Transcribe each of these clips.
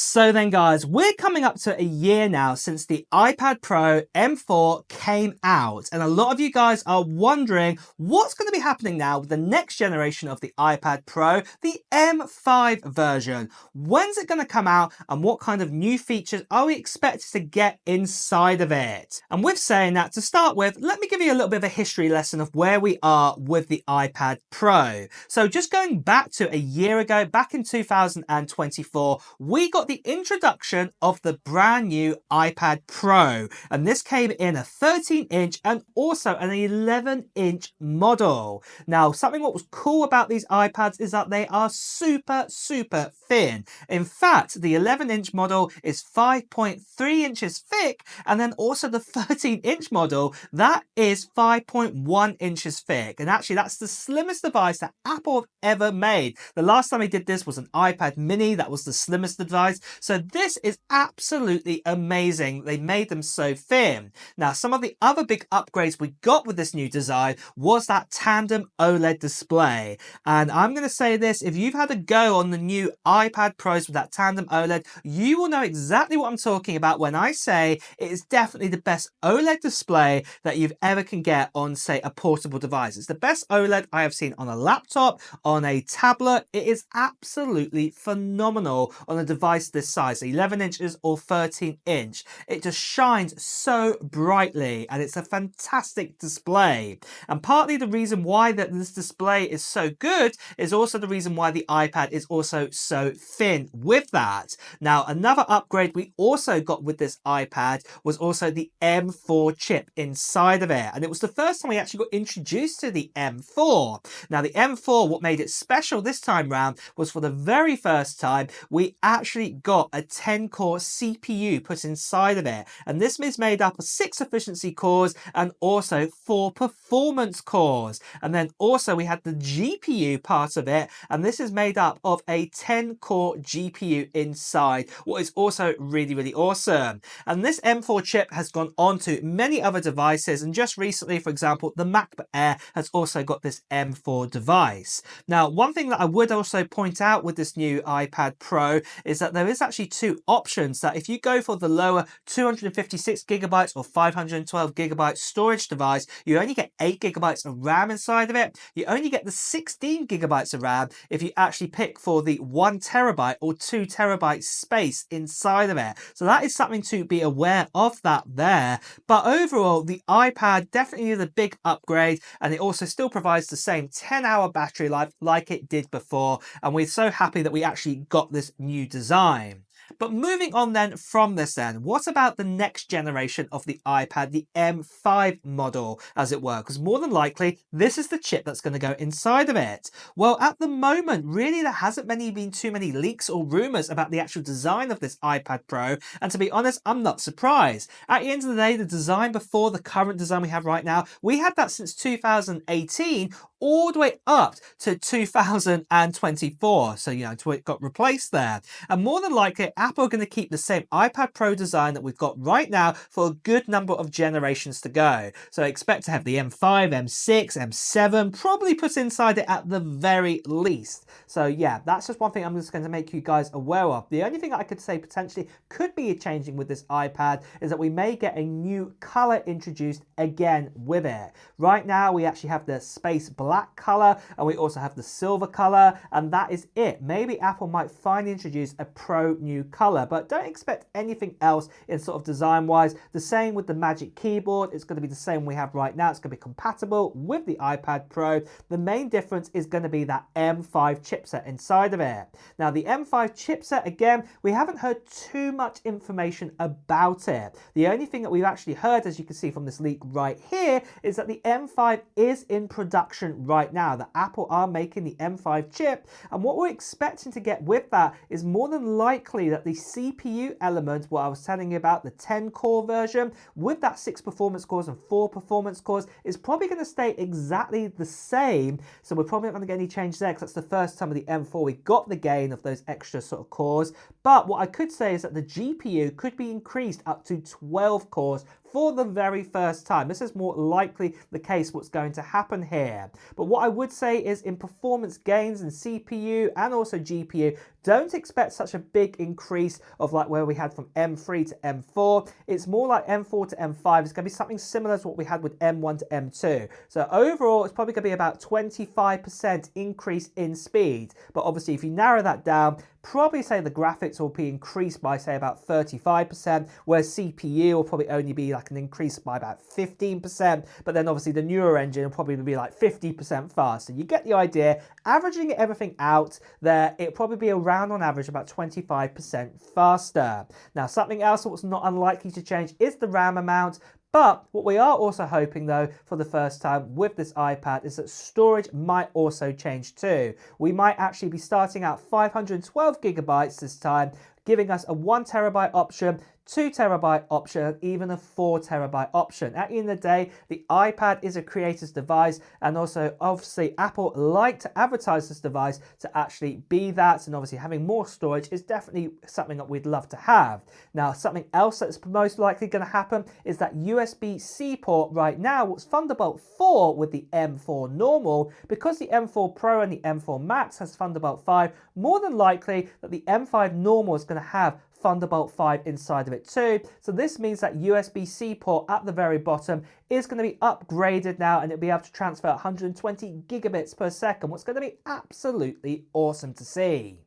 So then guys, we're coming up to a year now since the iPad Pro M4 came out, and a lot of you guys are wondering what's going to be happening now with the next generation of the iPad Pro, the M5 version. When's it going to come out and what kind of new features are we expected to get inside of it? And with saying that, to start with, let me give you a little bit of a history lesson of where we are with the iPad Pro. So just going back to a year ago, back in 2024, we got the introduction of the brand new iPad Pro, and this came in a 13-inch and also an 11-inch model. Now, something what was cool about these iPads is that they are super thin. In fact, the 11-inch model is 5.3 inches thick, and then also the 13-inch model, that is 5.1 inches thick. And actually, that's the slimmest device that Apple have ever made. The last time they did this was an iPad mini, that was the slimmest device. So this is absolutely amazing. They made them so thin. Now, some of the other big upgrades we got with this new design was that tandem OLED display. And I'm going to say this, if you've had a go on the new iPad Pros with that tandem OLED, you will know exactly what I'm talking about when I say it is definitely the best OLED display that you've ever can get on, say, a portable device. It's the best OLED I have seen on a laptop, on a tablet. It is absolutely phenomenal on a device this size, 11 inches or 13 inch. It just shines so brightly and it's a fantastic display. And partly the reason why that this display is so good is also the reason why the iPad is also so thin with that. Now, another upgrade we also got with this iPad was also the M4 chip inside of it. And it was the first time we actually got introduced to the M4. Now, the M4, what made it special this time round was for the very first time, we actually got a 10-core CPU put inside of it. And this is made up of 6 efficiency cores and also 4 performance cores. And then also we had the GPU part of it, and this is made up of a 10-core GPU inside, what is also really awesome. And this M4 chip has gone on to many other devices, and just recently, for example, the MacBook Air has also got this M4 device. Now, one thing that I would also point out with this new iPad Pro is that there is actually 2 options, that if you go for the lower 256 gigabytes or 512 gigabyte storage device, you only get 8 gigabytes of RAM inside of it. You only get the 16 gigabytes of RAM if you actually pick for the 1 terabyte or 2 terabyte space inside of it. So that is something to be aware of that there. But overall, the iPad definitely is a big upgrade, and it also still provides the same 10-hour battery life like it did before. And we're so happy that we actually got this new design. But moving on then from this then, what about the next generation of the iPad, the M5 model, as it were? Because more than likely, this is the chip that's going to go inside of it. Well, at the moment, really, there hasn't been too many leaks or rumors about the actual design of this iPad Pro. And to be honest, I'm not surprised. At the end of the day, the design before the current design we have right now, we had that since 2018 all the way up to 2024. So, you know, it got replaced there. And more than likely, Apple are going to keep the same iPad Pro design that we've got right now for a good number of generations to go. So expect to have the M5, M6, M7 probably put inside it at the very least. So yeah, that's just one thing I'm just going to make you guys aware of. The only thing I could say potentially could be changing with this iPad is that we may get a new color introduced again with it. Right now, we actually have the space black color, and we also have the silver color, and that is it. Maybe Apple might finally introduce a Pro new color, but don't expect anything else in sort of design wise. The same with the Magic Keyboard. It's going to be the same we have right now. It's going to be compatible with the iPad Pro. The main difference is going to be that M5 chipset inside of it. Now, the M5 chipset, again, we haven't heard too much information about it. The only thing that we've actually heard, as you can see from this leak right here, is that the M5 is in production right now, that Apple are making the M5 chip, and what we're expecting to get with that is more than likely that the CPU element, what I was telling you about, the 10-core version, with that 6 performance cores and 4 performance cores, is probably going to stay exactly the same. So we're probably not going to get any change there, because that's the first time with the M4 we got the gain of those extra sort of cores. But what I could say is that the GPU could be increased up to 12 cores for the very first time. This is more likely the case what's going to happen here. But what I would say is in performance gains in CPU and also GPU, don't expect such a big increase of like where we had from M3 to M4. It's more like M4 to M5. It's going to be something similar to what we had with M1 to M2. So overall, it's probably going to be about 25% increase in speed. But obviously, if you narrow that down, probably say the graphics will be increased by say about 35%, whereas CPU will probably only be like an increase by about 15%, but then obviously the newer engine will probably be like 50% faster. You get the idea. Averaging everything out there, it'll probably be around on average about 25% faster. Now, something else that's not unlikely to change is the RAM amount. But what we are also hoping though for the first time with this iPad is that storage might also change too. We might actually be starting out 512 gigabytes this time, giving us a 1 terabyte option, 2 terabyte option, even a 4 terabyte option. At the end of the day, the iPad is a creator's device, and also obviously Apple like to advertise this device to actually be that, and obviously having more storage is definitely something that we'd love to have. Now, something else that's most likely going to happen is that USB-C port right now, what's Thunderbolt 4 with the M4 normal, because the M4 Pro and the M4 Max has Thunderbolt 5, more than likely that the M5 normal is going to have Thunderbolt 5 inside of it too. So this means that USB-C port at the very bottom is going to be upgraded now, and it'll be able to transfer 120 gigabits per second, what's going to be absolutely awesome to see.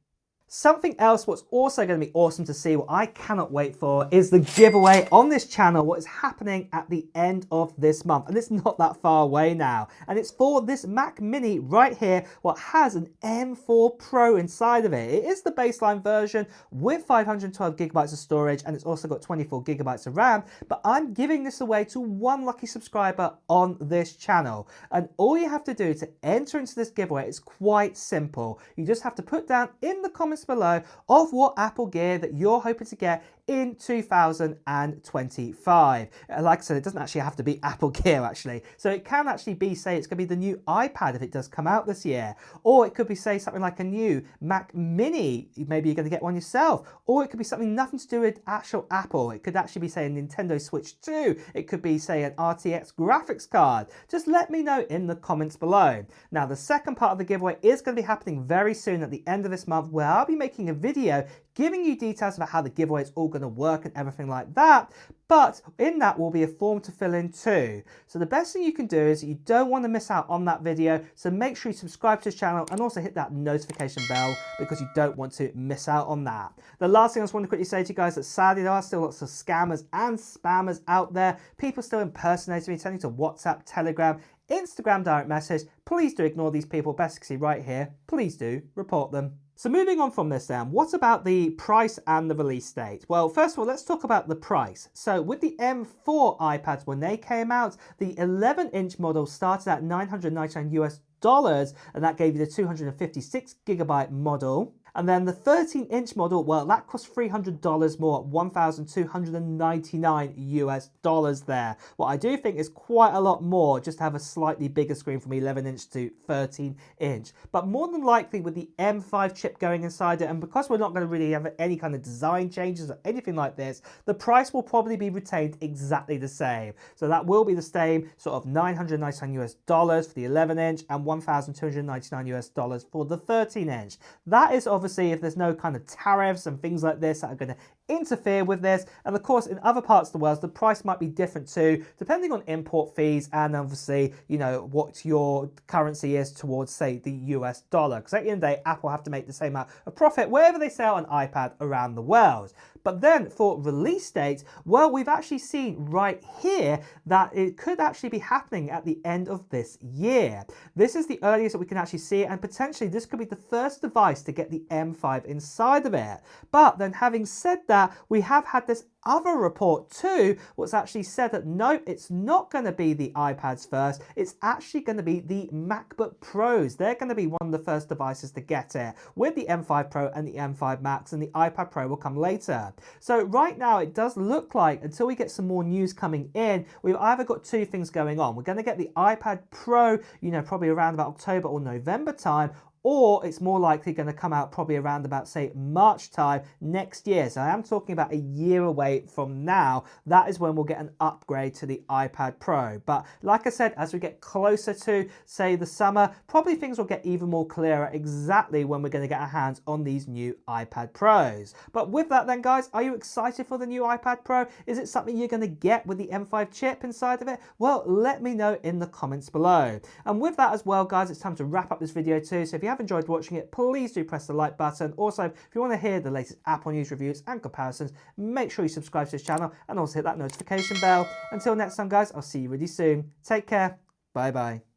Something else what's also going to be awesome to see, what I cannot wait for, is the giveaway on this channel, what is happening at the end of this month. And it's not that far away now. And it's for this Mac Mini right here, what has an M4 Pro inside of it. It is the baseline version with 512 gigabytes of storage, and it's also got 24 gigabytes of RAM. But I'm giving this away to one lucky subscriber on this channel. And all you have to do to enter into this giveaway is quite simple. You just have to put down in the comments below of what Apple gear that you're hoping to get in 2025. Like I said, it doesn't actually have to be Apple gear actually. So it can actually be, say, it's going to be the new iPad if it does come out this year. Or it could be, say, something like a new Mac Mini. Maybe you're going to get one yourself. Or it could be something nothing to do with actual Apple. It could actually be, say, a Nintendo Switch 2. It could be, say, an RTX graphics card. Just let me know in the comments below. Now, the second part of the giveaway is going to be happening very soon at the end of this month, where I'll be making a video giving you details about how the giveaway is all going to work and everything like that. But in that will be a form to fill in too. So the best thing you can do is you don't want to miss out on that video. So make sure you subscribe to this channel and also hit that notification bell, because you don't want to miss out on that. The last thing I just want to quickly say to you guys, that sadly there are still lots of scammers and spammers out there. People still impersonating me, sending to WhatsApp, Telegram, Instagram direct message. Please do ignore these people. Best to see right here. Please do report them. So moving on from this then, what about the price and the release date? Well, first of all, let's talk about the price. So with the M4 iPads, when they came out, the 11-inch model started at $999, and that gave you the 256 gigabyte model. And then the 13-inch model, well, that costs $300 more, $1,299 there. What I do think is quite a lot more just to have a slightly bigger screen from 11-inch to 13-inch. But more than likely with the M5 chip going inside it, and because we're not going to really have any kind of design changes or anything like this, the price will probably be retained exactly the same. So that will be the same sort of $999 for the 11-inch and $1,299 for the 13-inch. That is obviously if there's no kind of tariffs and things like this that are going to interfere with this. And of course, in other parts of the world, the price might be different too, depending on import fees and obviously, you know, what your currency is towards, say, the US dollar. Because at the end of the day, Apple have to make the same amount of profit wherever they sell an iPad around the world. But then for release date, well, we've actually seen right here that it could actually be happening at the end of this year. This is the earliest that we can actually see it, and potentially this could be the first device to get the M5 inside of it. But then having said that, we have had this other report too, what's actually said that no, it's not going to be the iPads first, it's actually going to be the MacBook Pros. They're going to be one of the first devices to get it, with the M5 Pro and the M5 Max, and the iPad Pro will come later. So right now it does look like, until we get some more news coming in, we've either got two things going on. We're going to get the iPad Pro, you know, probably around about October or November time, or it's more likely going to come out probably around about, say, March time next year. So I am talking about a year away from now. That is when we'll get an upgrade to the iPad Pro. But like I said, as we get closer to, say, the summer, probably things will get even more clearer exactly when we're going to get our hands on these new iPad Pros. But with that then, guys, are you excited for the new iPad Pro? Is it something you're going to get with the M5 chip inside of it? Well, let me know in the comments below. And with that as well, guys, it's time to wrap up this video too. So if you have enjoyed watching it, please do press the like button. Also, if you want to hear the latest Apple news reviews and comparisons, make sure you subscribe to this channel and also hit that notification bell. Until next time, guys, I'll see you really soon. Take care. Bye bye.